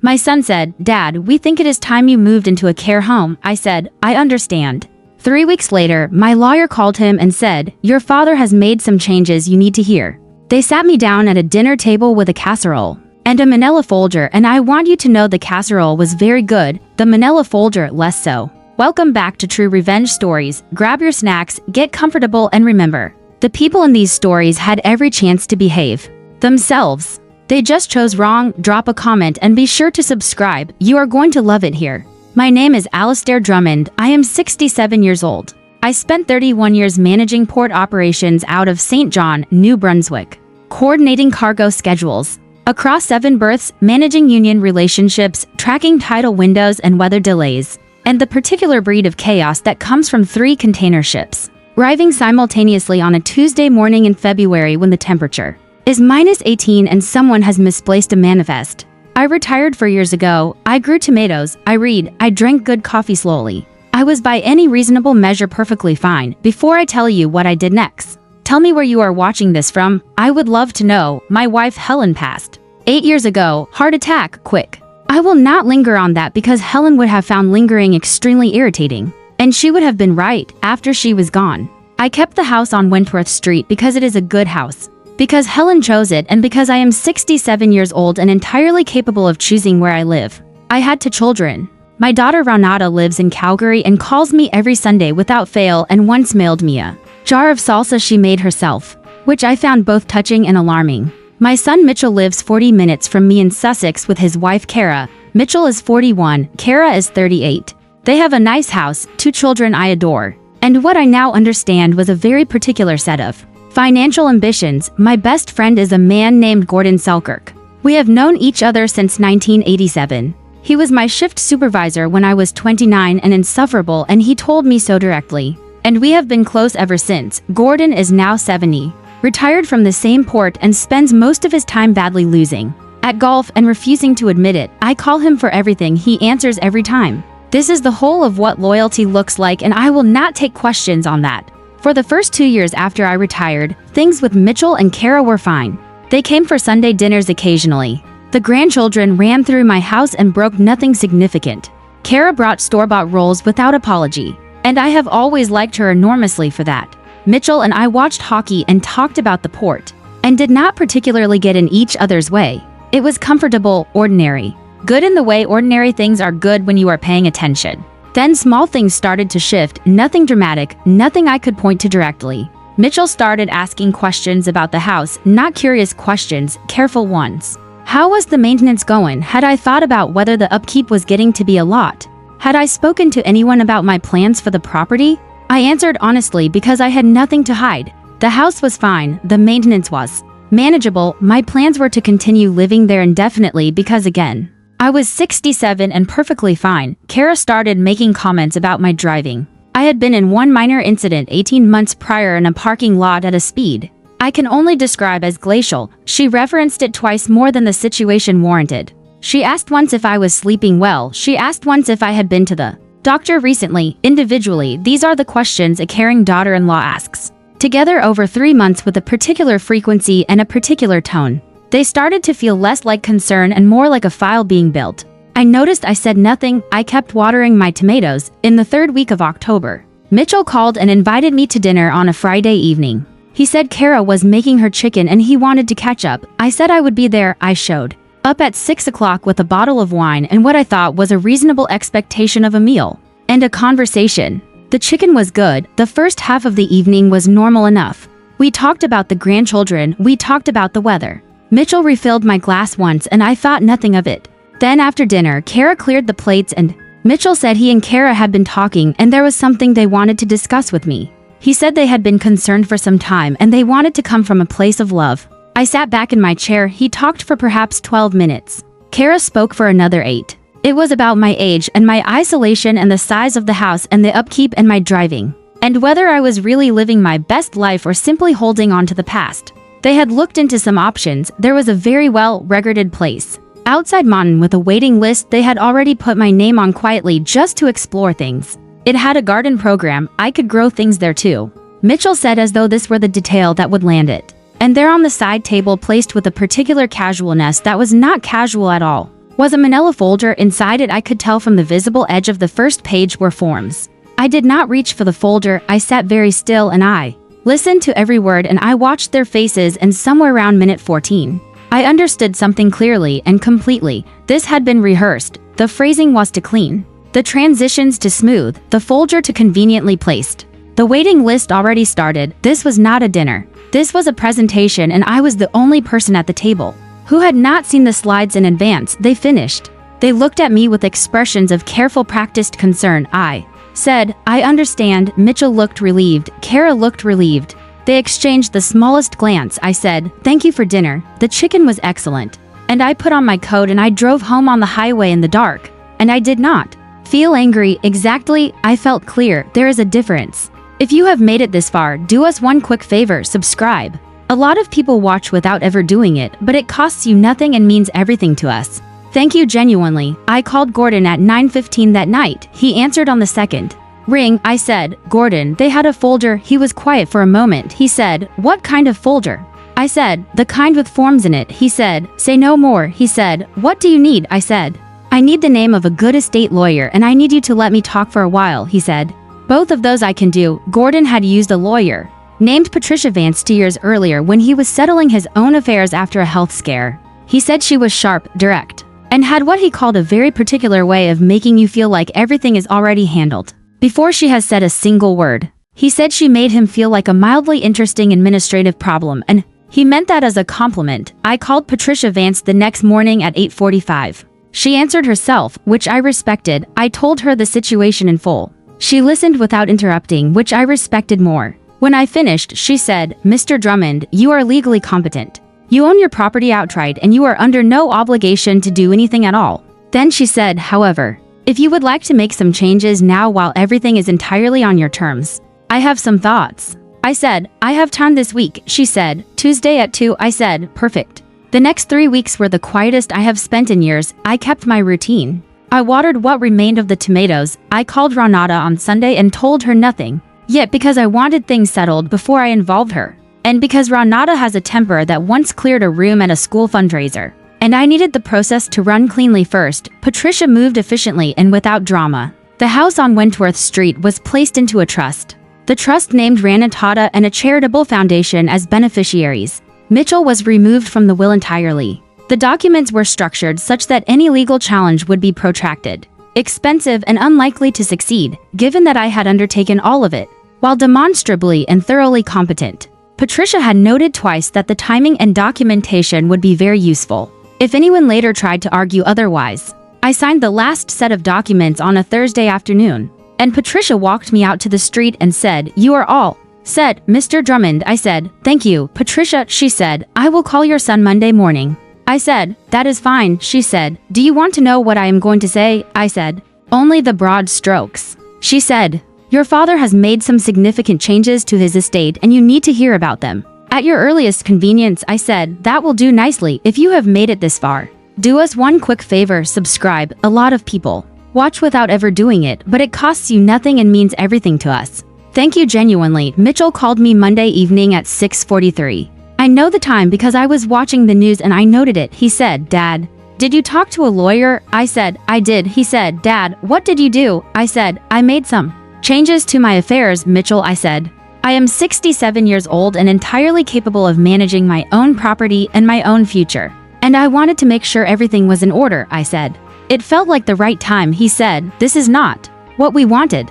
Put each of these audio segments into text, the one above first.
My son said, "Dad, we think it is time you moved into a care home." I said, "I understand." 3 weeks later, my lawyer called him and said, "Your father has made some changes you need to hear." They sat me down at a dinner table with a casserole and a Manila Folder, and I want you to know the casserole was very good, the Manila Folder less so. Welcome back to True Revenge Stories. Grab your snacks, get comfortable, and remember, the people in these stories had every chance to behave themselves. They just chose wrong. Drop a comment and be sure to subscribe. You are going to love it here. My name is Alistair Drummond. I am 67 years old. I spent 31 years managing port operations out of St. John, New Brunswick, coordinating cargo schedules across 7 berths, managing union relationships, tracking tidal windows and weather delays, and the particular breed of chaos that comes from 3 container ships arriving simultaneously on a Tuesday morning in February when the temperature is -18 and someone has misplaced a manifest. I retired 4 years ago. I grew tomatoes. I read. I drank good coffee slowly. I was by any reasonable measure perfectly fine. Before I tell you what I did next, tell me where you are watching this from. I would love to know. My wife Helen passed 8 years ago. Heart attack. Quick. I will not linger on that because Helen would have found lingering extremely irritating. And she would have been right after she was gone. I kept the house on Wentworth Street because it is a good house, because Helen chose it, and because I am 67 years old and entirely capable of choosing where I live. I had 2 children. My daughter Renata lives in Calgary and calls me every Sunday without fail, and once mailed me a jar of salsa she made herself, which I found both touching and alarming. My son Mitchell lives 40 minutes from me in Sussex with his wife Kara. Mitchell is 41, Kara is 38. They have a nice house, 2 children I adore, and what I now understand was a very particular set of financial ambitions. My best friend is a man named Gordon Selkirk. We have known each other since 1987. He was my shift supervisor when I was 29 and insufferable, and he told me so directly. And we have been close ever since. Gordon is now 70, retired from the same port, and spends most of his time badly losing at golf and refusing to admit it. I call him for everything. He answers every time. This is the whole of what loyalty looks like, and I will not take questions on that. For the first 2 years after I retired, things with Mitchell and Kara were fine. They came for Sunday dinners occasionally. The grandchildren ran through my house and broke nothing significant. Kara brought store-bought rolls without apology, and I have always liked her enormously for that. Mitchell and I watched hockey and talked about the port, and did not particularly get in each other's way. It was comfortable, ordinary. Good in the way ordinary things are good when you are paying attention. Then small things started to shift, nothing dramatic, nothing I could point to directly. Mitchell started asking questions about the house, not curious questions, careful ones. How was the maintenance going? Had I thought about whether the upkeep was getting to be a lot? Had I spoken to anyone about my plans for the property? I answered honestly because I had nothing to hide. The house was fine, the maintenance was manageable. My plans were to continue living there indefinitely because, again, I was 67 and perfectly fine. Kara started making comments about my driving. I had been in one minor incident 18 months prior in a parking lot at a speed I can only describe as glacial. She referenced it twice more than the situation warranted. She asked once if I was sleeping well. She asked once if I had been to the doctor recently. Individually, these are the questions a caring daughter-in-law asks. Together over 3 months with a particular frequency and a particular tone, they started to feel less like concern and more like a file being built. I noticed I said nothing. I kept watering my tomatoes. In the 3rd week of October, Mitchell called and invited me to dinner on a Friday evening. He said Kara was making her chicken and he wanted to catch up. I said I would be there. I showed up at 6 o'clock with a bottle of wine and what I thought was a reasonable expectation of a meal and a conversation. The chicken was good. The first half of the evening was normal enough. We talked about the grandchildren. We talked about the weather. Mitchell refilled my glass once and I thought nothing of it. Then after dinner, Kara cleared the plates and Mitchell said he and Kara had been talking and there was something they wanted to discuss with me. He said they had been concerned for some time and they wanted to come from a place of love. I sat back in my chair. He talked for perhaps 12 minutes. Kara spoke for another 8. It was about my age and my isolation and the size of the house and the upkeep and my driving, and whether I was really living my best life or simply holding on to the past. They had looked into some options. There was a very well-regarded place outside Monton with a waiting list they had already put my name on quietly just to explore things. It had a garden program. I could grow things there too. Mitchell said as though this were the detail that would land it. And there on the side table placed with a particular casualness that was not casual at all. was a Manila folder. Inside it, I could tell from the visible edge of the first page were forms. I did not reach for the folder. I sat very still and I listened to every word, and I watched their faces, and somewhere around minute 14, I understood something clearly and completely. This had been rehearsed. The phrasing was to clean, the transitions to smooth, the folder to conveniently placed. The waiting list already started. This was not a dinner. This was a presentation, and I was the only person at the table who had not seen the slides in advance. They finished. They looked at me with expressions of careful, practiced concern. I said, "I understand." Mitchell looked relieved. Kara looked relieved. They exchanged the smallest glance. I said, "Thank you for dinner. The chicken was excellent." And I put on my coat and I drove home on the highway in the dark. And I did not feel angry. Exactly. I felt clear. There is a difference. If you have made it this far, do us one quick favor: subscribe. A lot of people watch without ever doing it, but it costs you nothing and means everything to us. Thank you genuinely. I called Gordon at 9:15 that night. He answered on the second ring. I said, "Gordon, they had a folder." He was quiet for a moment. He said, "What kind of folder?" I said, "The kind with forms in it." He said, "Say no more." He said, "What do you need?" I said, "I need the name of a good estate lawyer, and I need you to let me talk for a while." He said, "Both of those I can do." Gordon had used a lawyer named Patricia Vance 2 years earlier when he was settling his own affairs after a health scare. He said she was sharp, direct, and had what he called a very particular way of making you feel like everything is already handled before she has said a single word. He said she made him feel like a mildly interesting administrative problem, and he meant that as a compliment. I called Patricia Vance the next morning at 8:45. She answered herself, which I respected. I told her the situation in full. She listened without interrupting, which I respected more. When I finished, she said, "Mr. Drummond, you are legally competent. You own your property outright and you are under no obligation to do anything at all." Then she said, "However, if you would like to make some changes now while everything is entirely on your terms, I have some thoughts." I said, "I have time this week." She said, "Tuesday at 2. I said, "Perfect." The next 3 weeks were the quietest I have spent in years. I kept my routine. I watered what remained of the tomatoes. I called Renata on Sunday and told her nothing. Yet because I wanted things settled before I involved her, and because Renata has a temper that once cleared a room at a school fundraiser, and I needed the process to run cleanly first, Patricia moved efficiently and without drama. The house on Wentworth Street was placed into a trust. The trust named Renata and a charitable foundation as beneficiaries. Mitchell was removed from the will entirely. The documents were structured such that any legal challenge would be protracted, expensive, and unlikely to succeed, given that I had undertaken all of it, while demonstrably and thoroughly competent. Patricia had noted twice that the timing and documentation would be very useful if anyone later tried to argue otherwise. I signed the last set of documents on a Thursday afternoon, and Patricia walked me out to the street and said, "You are all set, Mr. Drummond." I said, "Thank you, Patricia." She said, "I will call your son Monday morning." I said, "That is fine." She said, "Do you want to know what I am going to say?" I said, "Only the broad strokes." She said, "Your father has made some significant changes to his estate and you need to hear about them at your earliest convenience." I said, "That will do nicely. If you have made it this far, do us one quick favor: subscribe." A lot of people watch without ever doing it, but it costs you nothing and means everything to us. Thank you genuinely. Mitchell called me Monday evening at 6:43. I know the time because I was watching the news and I noted it. He said, "Dad, did you talk to a lawyer?" I said, "I did." He said, "Dad, what did you do?" I said, "I made some changes to my affairs." Mitchell, I said, "I am 67 years old and entirely capable of managing my own property and my own future. And I wanted to make sure everything was in order." I said, "It felt like the right time." He said, "This is not what we wanted."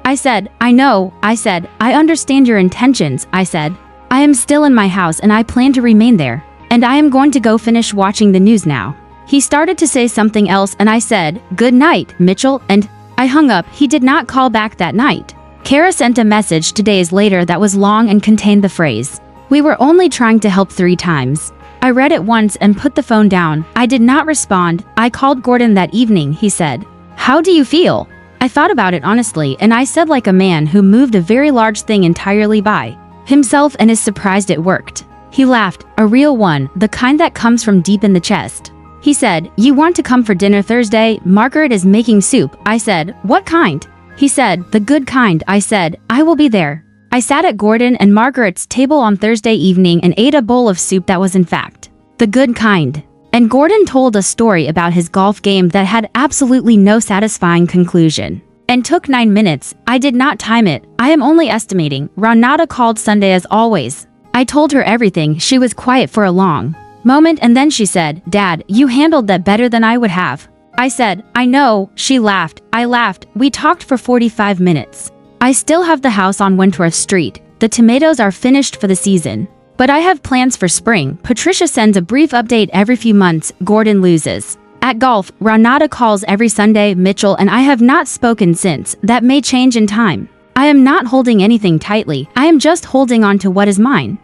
I said, "I know." I said, "I understand your intentions." I said, "I am still in my house and I plan to remain there. And I am going to go finish watching the news now." He started to say something else and I said, "Good night, Mitchell," and I hung up. He did not call back that night. Kara sent a message 2 days later that was long and contained the phrase, "We were only trying to help 3 times. I read it once and put the phone down. I did not respond. I called Gordon that evening. He said, "How do you feel?" I thought about it honestly and I said, like a man who moved a very large thing entirely by himself and is surprised it worked. He laughed, a real one, the kind that comes from deep in the chest. He said, "You want to come for dinner Thursday? Margaret is making soup." I said, "What kind?" He said, "The good kind." I said, "I will be there." I sat at Gordon and Margaret's table on Thursday evening and ate a bowl of soup that was in fact the good kind. And Gordon told a story about his golf game that had absolutely no satisfying conclusion. And took 9 minutes. I did not time it. I am only estimating. Renata called Sunday as always. I told her everything. She was quiet for a long moment and then she said, "Dad, you handled that better than I would have." I said, "I know." She laughed. I laughed. We talked for 45 minutes. I still have the house on Wentworth Street. The tomatoes are finished for the season. But I have plans for spring. Patricia sends a brief update every few months. Gordon loses. At golf, Renata calls every Sunday. Mitchell and I have not spoken since. That may change in time. I am not holding anything tightly. I am just holding on to what is mine.